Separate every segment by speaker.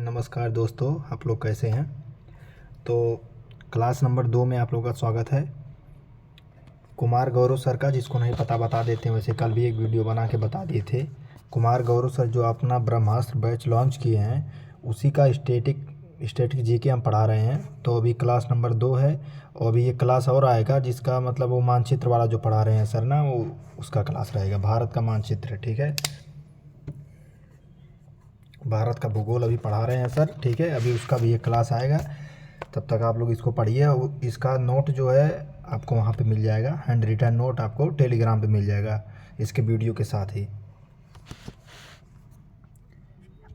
Speaker 1: नमस्कार दोस्तों, आप लोग कैसे हैं। तो क्लास नंबर 2 में आप लोगों का स्वागत है। कुमार गौरव सर का, जिसको नहीं पता बता देते हैं, वैसे कल भी एक वीडियो बना के बता दिए थे। कुमार गौरव सर जो अपना ब्रह्मास्त्र बैच लॉन्च किए हैं, उसी का स्टैटिक जीके हम पढ़ा रहे हैं। तो अभी क्लास नंबर 2 है और अभी ये क्लास और आएगा, जिसका मतलब वो मानचित्र वाला जो पढ़ा रहे हैं सर ना, वो उसका क्लास रहेगा। भारत का मानचित्र, ठीक है, भारत का भूगोल अभी पढ़ा रहे हैं सर, ठीक है। अभी उसका भी एक क्लास आएगा, तब तक आप लोग इसको पढ़िए। इसका नोट जो है आपको वहाँ पे मिल जाएगा, हैंड रिटन नोट आपको टेलीग्राम पे मिल जाएगा इसके वीडियो के साथ ही।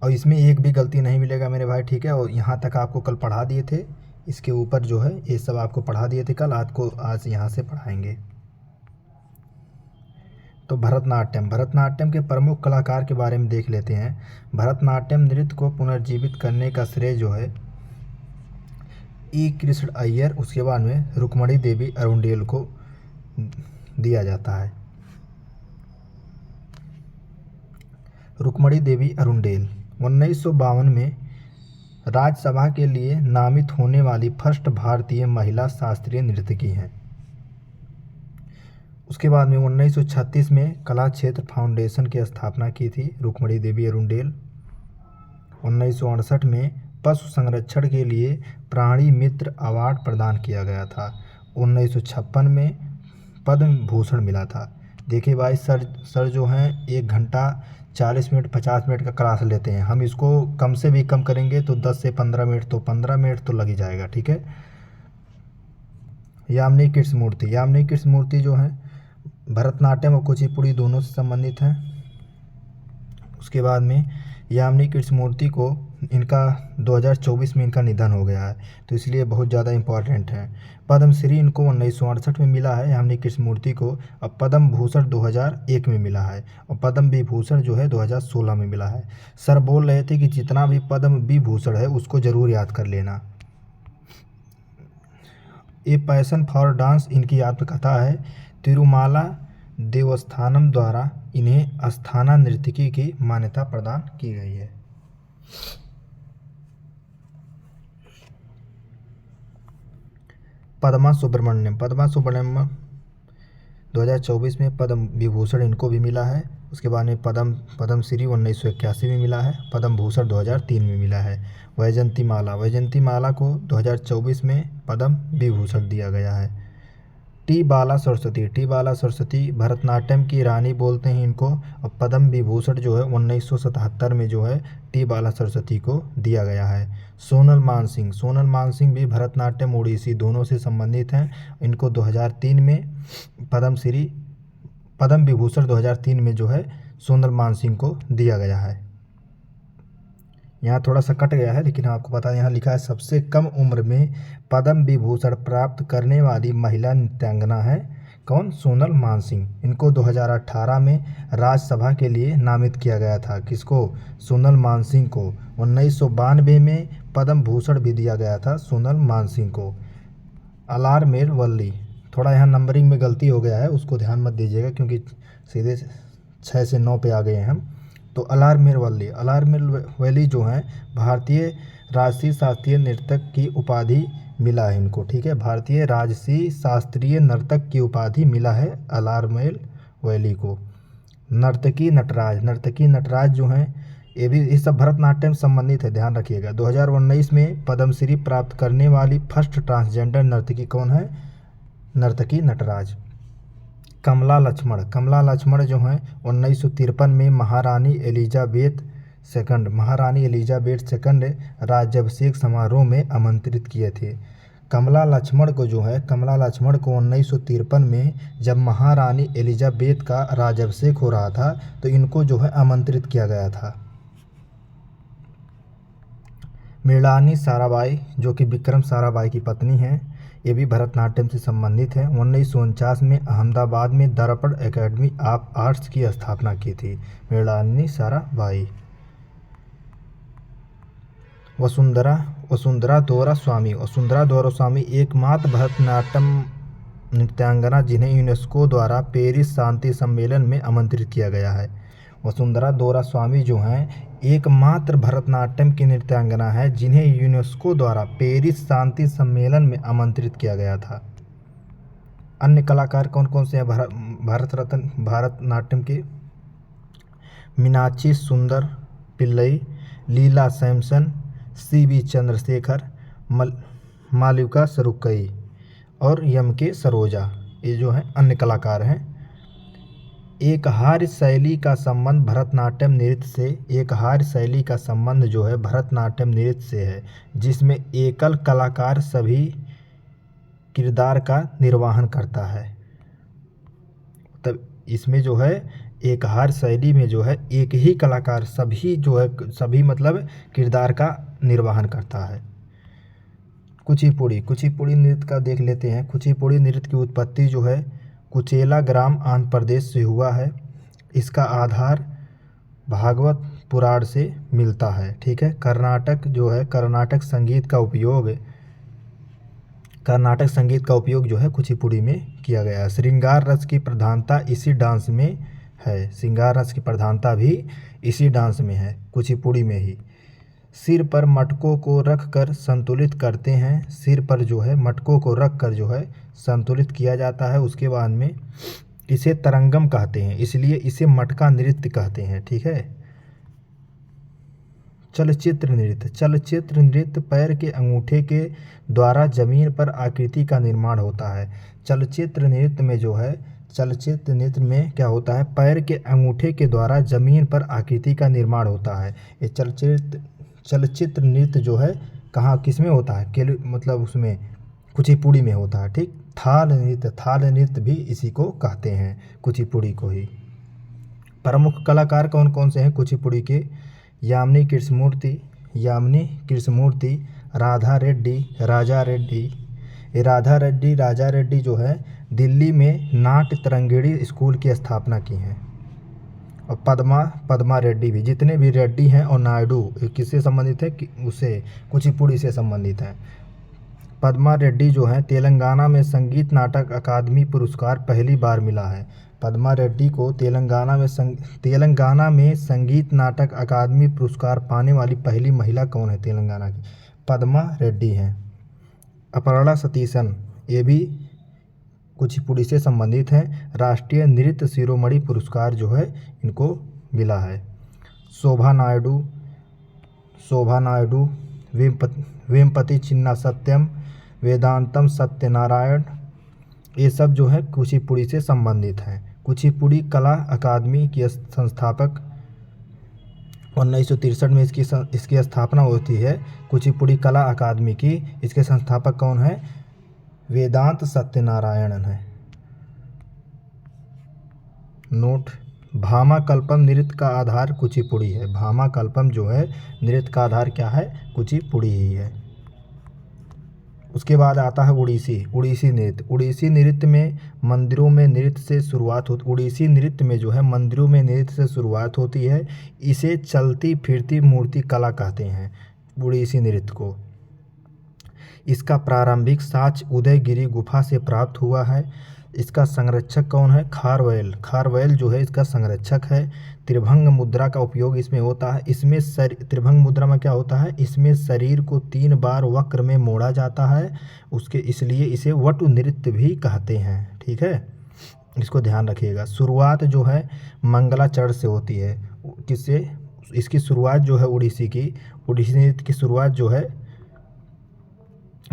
Speaker 1: और इसमें एक भी गलती नहीं मिलेगा मेरे भाई, ठीक है। और यहाँ तक आपको कल पढ़ा दिए थे, इसके ऊपर जो है ये सब आपको पढ़ा दिए थे कल, आज यहाँ से पढ़ाएंगे। तो भरतनाट्यम के प्रमुख कलाकार के बारे में देख लेते हैं। भरतनाट्यम नृत्य को पुनर्जीवित करने का श्रेय जो है कृष्ण अय्यर, उसके बाद में रुक्मणी देवी अरुंडेल को दिया जाता है। रुक्मणी देवी अरुंडेल 1952 में राज्यसभा के लिए नामित होने वाली फर्स्ट भारतीय महिला शास्त्रीय नर्तकी हैं। उसके बाद में 1936 में कला क्षेत्र फाउंडेशन की स्थापना की थी रुक्मणी देवी अरुंडेल। 1968 में पशु संरक्षण के लिए प्राणी मित्र अवार्ड प्रदान किया गया था। 1956 में पद्म भूषण मिला था। देखिए भाई, सर जो हैं 1 घंटा 40 मिनट 50 मिनट का क्लास लेते हैं। हम इसको कम से भी कम करेंगे तो 10 से 15 मिनट, तो 15 मिनट तो लग ही जाएगा, ठीक है। यामिनी कृष्णमूर्ति जो है भरतनाट्यम और कुचिपुड़ी दोनों से संबंधित हैं। उसके बाद में यामिनी कृष्णमूर्ति को इनका 2024 में इनका निधन हो गया है, तो इसलिए बहुत ज़्यादा इम्पॉर्टेंट है। पद्मश्री इनको 1968 में मिला है यामिनी कृष्णमूर्ति को, और पद्म भूषण 2001 में मिला है, और पद्म विभूषण जो है 2016 में मिला है। सर बोल रहे थे कि जितना भी पद्म विभूषण है उसको ज़रूर याद कर लेना। ए पैशन फॉर डांस इनकी आत्मकथा है। तिरुमाला देवस्थानम द्वारा इन्हें अस्थाना नर्तकी की मान्यता प्रदान की गई है। पद्मा सुब्रमण्यम 2024 में पद्म विभूषण इनको भी मिला है। उसके बाद में पद्मश्री 1981 में मिला है, पद्म भूषण 2003 में मिला है। वैजयंती माला को 2024 में पद्म विभूषण दिया गया है। टी बाला सरस्वती भरतनाट्यम की रानी बोलते हैं इनको, और पद्म विभूषण जो है 1977 में जो है टी बाला सरस्वती को दिया गया है। सोनल मानसिंह भी भरतनाट्यम ओडिसी दोनों से संबंधित हैं। इनको 2003 में पद्म विभूषण 2003 में जो है सोनल मानसिंह को दिया गया है। यहाँ थोड़ा सा कट गया है, लेकिन आपको पता है यहाँ लिखा है सबसे कम उम्र में पद्म विभूषण प्राप्त करने वाली महिला नृत्यांगना है कौन? सोनल मानसिंह। इनको 2018 में राज्यसभा के लिए नामित किया गया था। किसको? सोनल मानसिंह को। 1992 में पद्म भूषण भी दिया गया था सोनल मानसिंह को। अलारमेल वल्ली, थोड़ा यहाँ नंबरिंग में गलती हो गया है, उसको ध्यान मत दीजिएगा क्योंकि सीधे 6 से 9 पे आ गए हैं हम। तो अलारमेल वल्ली जो हैं भारतीय राजसी शास्त्रीय नर्तक की उपाधि मिला है इनको, ठीक है। भारतीय राजसी शास्त्रीय नर्तक की उपाधि मिला है अलारमेल वल्ली को। नर्तकी नटराज जो हैं ये सब भरतनाट्यम संबंधित है, ध्यान रखिएगा। 2019 में पद्मश्री प्राप्त करने वाली फर्स्ट ट्रांसजेंडर नर्तकी कौन है? नर्तकी नटराज। कमला लक्ष्मण जो हैं 1953 में महारानी एलिजाबेथ सेकंड राज्याभिषेक समारोह में आमंत्रित किए थे। कमला लक्ष्मण को 1953 में जब महारानी एलिजाबेथ का राज्याभिषेक हो रहा था तो इनको जो है आमंत्रित किया गया था। मृणालिनी साराभाई जो कि विक्रम साराभाई की पत्नी हैं, ये भी भरतनाट्यम से संबंधित है। 1949 में अहमदाबाद में दर्पण एकेडमी ऑफ आर्ट्स की स्थापना की थी मृणालिनी साराभाई। वसुंधरा दौरा स्वामी एकमात्र भरतनाट्यम नृत्यांगना जिन्हें यूनेस्को द्वारा पेरिस शांति सम्मेलन में आमंत्रित किया गया है। वसुंधरा दोरास्वामी जो हैं एकमात्र भरतनाट्यम की नृत्यांगना है जिन्हें यूनेस्को द्वारा पेरिस शांति सम्मेलन में आमंत्रित किया गया था। अन्य कलाकार कौन कौन से हैं भारत रत्न भरतनाट्यम के? मीनाक्षी सुंदर पिल्लई, लीला सैमसन, सी.बी. चंद्रशेखर, मालविका सरुकई और एम.के. सरोजा, ये जो हैं अन्य कलाकार हैं। एकहार्य शैली का संबंध भरतनाट्यम नृत्य से, एकहार्य शैली का संबंध जो है भरतनाट्यम नृत्य से है जिसमें एकल कलाकार सभी किरदार का निर्वहन करता है। तब इसमें जो है एकहार्य शैली में जो है एक ही कलाकार सभी जो है सभी मतलब किरदार का निर्वहन करता है। कुचिपुड़ी नृत्य का देख लेते हैं। कुचिपुड़ी नृत्य की उत्पत्ति जो है कुचेला ग्राम आंध्र प्रदेश से हुआ है। इसका आधार भागवत पुराण से मिलता है। ठीक है। कर्नाटक जो है कर्नाटक संगीत का उपयोग जो है कुचिपुड़ी में किया गया है। श्रृंगार रस की प्रधानता इसी डांस में है। श्रृंगार रस की प्रधानता भी इसी डांस में है, कुचिपुड़ी में ही। सिर पर मटकों को रख कर संतुलित करते हैं। सिर पर जो है मटकों को रख कर जो है संतुलित किया जाता है। उसके बाद में इसे तरंगम कहते हैं, इसलिए इसे मटका नृत्य कहते हैं। ठीक है। चलचित्र नृत्य पैर के अंगूठे के द्वारा जमीन पर आकृति का निर्माण होता है। चलचित्र नृत्य में क्या होता है? पैर के अंगूठे के द्वारा जमीन पर आकृति का निर्माण होता है। ये चलचित्र नृत्य जो है कहाँ किस में होता है? मतलब उसमें कुचिपुड़ी में होता है। ठीक। थाल नृत्य भी इसी को कहते हैं, कुचिपुड़ी को ही। प्रमुख कलाकार कौन कौन से हैं कुचिपुड़ी के? यामिनी कृष्णमूर्ति, राधा रेड्डी जो है दिल्ली में नाट्य तरंगिणी स्कूल की स्थापना की हैं। और पद्मा रेड्डी भी, जितने भी रेड्डी हैं और नायडू किससे संबंधित है? उससे कुचिपुड़ी से संबंधित हैं। पद्मा रेड्डी जो है तेलंगाना में संगीत नाटक अकादमी पुरस्कार पहली बार मिला है। पद्मा रेड्डी को तेलंगाना में संगीत नाटक अकादमी पुरस्कार पाने वाली पहली महिला कौन है? तेलंगाना की पद्मा रेड्डी हैं। अपर्णा सतीशन ये भी कुचिपुड़ी से संबंधित हैं। राष्ट्रीय नृत्य शिरोमणि पुरस्कार जो है इनको मिला है। शोभा नायडू, वेम्पति चिन्ना सत्यम, वेदांतम सत्यनारायण, ये सब जो है कुचिपुड़ी से संबंधित हैं। कुचिपुड़ी कला अकादमी की संस्थापक 1963 में इसकी स्थापना होती है। कुचिपुड़ी कला अकादमी की इसके संस्थापक कौन है? वेदांत सत्यनारायणन है। नोट, भामाकल्पम नृत्य का आधार कुचिपुड़ी है। भामाकल्पम जो है नृत्य का आधार क्या है? कुचिपुड़ी ही है। उसके बाद आता है उड़ीसी नृत्य में मंदिरों में नृत्य से शुरुआत होती है। इसे चलती फिरती मूर्ति कला कहते हैं उड़ीसी नृत्य को। इसका प्रारंभिक साक्ष्य उदयगिरी गुफा से प्राप्त हुआ है। इसका संरक्षक कौन है? खारवेल जो है इसका संरक्षक है। त्रिभंग मुद्रा का उपयोग इसमें होता है। त्रिभंग मुद्रा में क्या होता है? इसमें शरीर को 3 बार वक्र में मोड़ा जाता है, इसलिए इसे वटु नृत्य भी कहते हैं। ठीक है, इसको ध्यान रखिएगा। शुरुआत जो है मंगलाचरण से होती है। किससे? इसकी शुरुआत जो है उड़ीसी नृत्य की शुरुआत जो है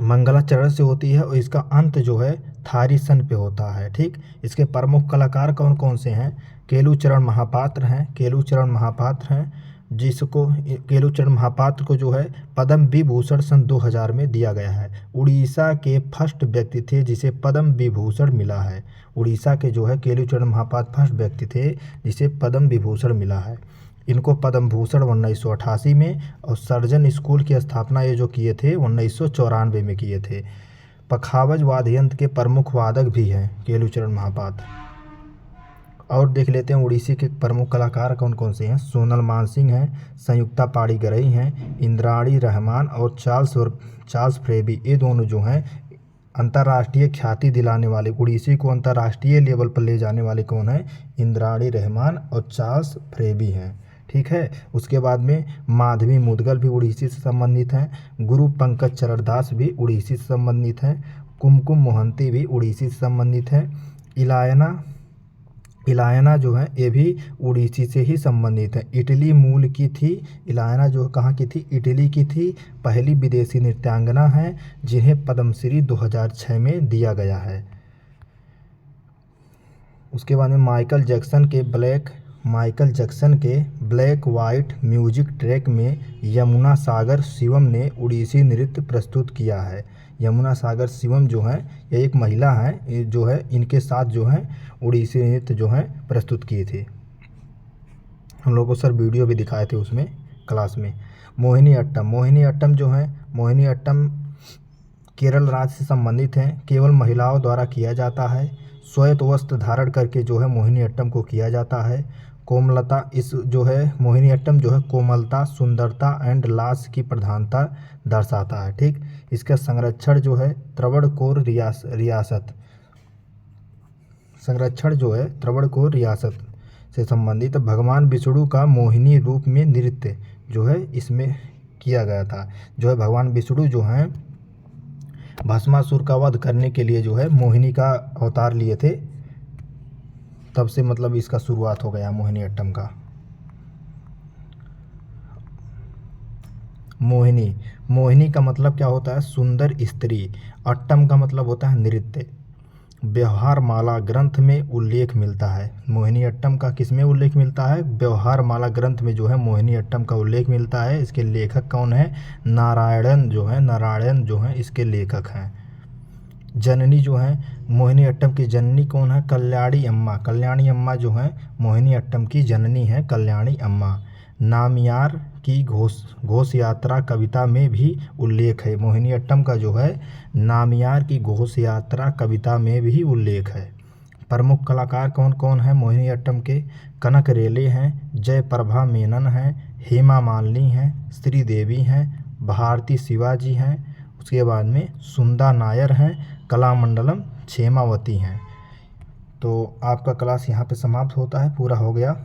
Speaker 1: मंगलाचरण से होती है और इसका अंत जो है थारीसन पे होता है। ठीक। इसके प्रमुख कलाकार कौन कौन से हैं? केलुचरण महापात्र हैं जिसको केलुचरण महापात्र को जो है पद्म विभूषण सन 2000 में दिया गया है। उड़ीसा के फर्स्ट व्यक्ति थे जिसे पद्म विभूषण मिला है। उड़ीसा के जो है केलुचरण महापात्र फर्स्ट व्यक्ति थे जिसे पद्म विभूषण मिला है। इनको पद्म भूषण 1988 में और सर्जन स्कूल की स्थापना ये जो किए थे 1994 में किए थे। पखावज वाद्य यंत्र के प्रमुख वादक भी हैं केलुचरण महापात्र। और देख लेते हैं उड़ीसी के प्रमुख कलाकार कौन कौन से हैं। सोनल मानसिंह हैं, संयुक्ता पाड़ीगरई हैं, इंद्राणी रहमान और चार्ल्स फ्रेबी, ये दोनों जो हैं अंतर्राष्ट्रीय ख्याति दिलाने वाले, उड़ीसी को अंतर्राष्ट्रीय लेवल पर ले जाने वाले कौन है? इंद्राणी रहमान और चार्ल्स फ्रेबी हैं। ठीक है। उसके बाद में माधवी मुदगल भी उड़ीसी से संबंधित हैं। गुरु पंकज चरणदास भी उड़ीसी से संबंधित हैं। कुमकुम मोहंती भी उड़ीसी से संबंधित हैं। इलायना जो है ये भी उड़ीसी से ही संबंधित है। इटली मूल की थी। इलायना जो कहाँ की थी? इटली की थी। पहली विदेशी नृत्यांगना है जिन्हें पद्मश्री 2006 में दिया गया है। उसके बाद में माइकल जैक्सन के ब्लैक वाइट म्यूजिक ट्रैक में यमुना सागर शिवम ने उड़ीसी नृत्य प्रस्तुत किया है। यमुना सागर शिवम जो है ये एक महिला है, ये जो है इनके साथ जो है उड़ीसी नृत्य जो है प्रस्तुत किए थे। हम लोग को सर वीडियो भी दिखाए थे उसमें क्लास में। मोहिनी अट्टम जो है, मोहिनी अट्टम केरल राज्य से संबंधित हैं। केवल महिलाओं द्वारा किया जाता है। श्वेत वस्त्र धारण करके जो है मोहिनी अट्टम को किया जाता है। कोमलता, इस जो है मोहिनी अट्टम जो है कोमलता, सुंदरता एंड लास की प्रधानता दर्शाता है। ठीक। इसका संरक्षण जो है त्रावणकोर रियासत से संबंधित। भगवान विष्णु का मोहिनी रूप में नृत्य जो है इसमें किया गया था। जो है भगवान विष्णु जो हैं भस्मासुर का वध करने के लिए जो है मोहिनी का अवतार लिए थे, तब से मतलब इसका शुरुआत हो गया मोहिनी अट्टम का। मोहिनी का मतलब क्या होता है? सुंदर स्त्री। अट्टम का मतलब होता है नृत्य। व्यवहार माला ग्रंथ में उल्लेख मिलता है। मोहिनी अट्टम का किस में उल्लेख मिलता है? व्यवहार माला ग्रंथ में जो है मोहिनी अट्टम का उल्लेख मिलता है। इसके लेखक कौन है? नारायण जो हैं इसके लेखक हैं। जननी जो है मोहिनी अट्टम की जननी कौन है? कल्याणी अम्मा जो है मोहिनी अट्टम की जननी है कल्याणी अम्मा। नामियार की घोष यात्रा कविता में भी उल्लेख है। मोहिनी अट्टम का जो है नामियार की घोष यात्रा कविता में भी उल्लेख है। प्रमुख कलाकार कौन कौन है मोहिनी अट्टम के? कनक रेले हैं, जयप्रभा मेनन हैं, हेमा मालिनी हैं, श्रीदेवी हैं, भारती शिवाजी हैं। उसके बाद में सुंदा नायर हैं, कलामंडलम क्षेमावती हैं। तो आपका क्लास यहाँ पे समाप्त होता है, पूरा हो गया।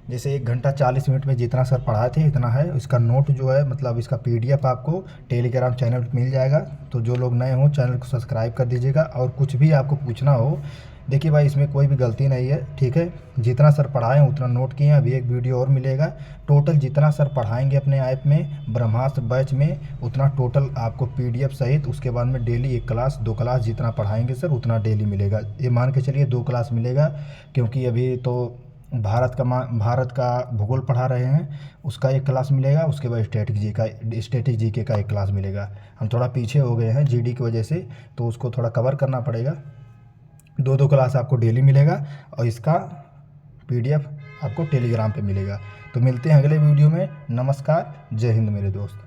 Speaker 1: जैसे 1 घंटा 40 मिनट में जितना सर पढ़ाए थे इतना है। इसका नोट जो है मतलब इसका PDF आपको टेलीग्राम चैनल पर मिल जाएगा। तो जो लोग नए हों चैनल को सब्सक्राइब कर दीजिएगा। और कुछ भी आपको पूछना हो, देखिए भाई इसमें कोई भी गलती नहीं है। ठीक है। जितना सर पढ़ाए हैं उतना नोट किए हैं। अभी एक वीडियो और मिलेगा। टोटल जितना सर पढ़ाएंगे अपने ऐप में ब्रह्मास्त्र बैच में उतना टोटल आपको PDF सहित, उसके बाद में डेली 1 क्लास 2 क्लास जितना पढ़ाएंगे सर उतना डेली मिलेगा। ये मान के चलिए 2 क्लास मिलेगा, क्योंकि अभी तो भारत का भूगोल पढ़ा रहे हैं, उसका 1 क्लास मिलेगा। उसके बाद स्टैटिक जीके का 1 क्लास मिलेगा। हम थोड़ा पीछे हो गए हैं GD की वजह से, तो उसको थोड़ा कवर करना पड़ेगा। 2 क्लास आपको डेली मिलेगा और इसका PDF आपको टेलीग्राम पे मिलेगा। तो मिलते हैं अगले वीडियो में। नमस्कार, जय हिंद मेरे दोस्त।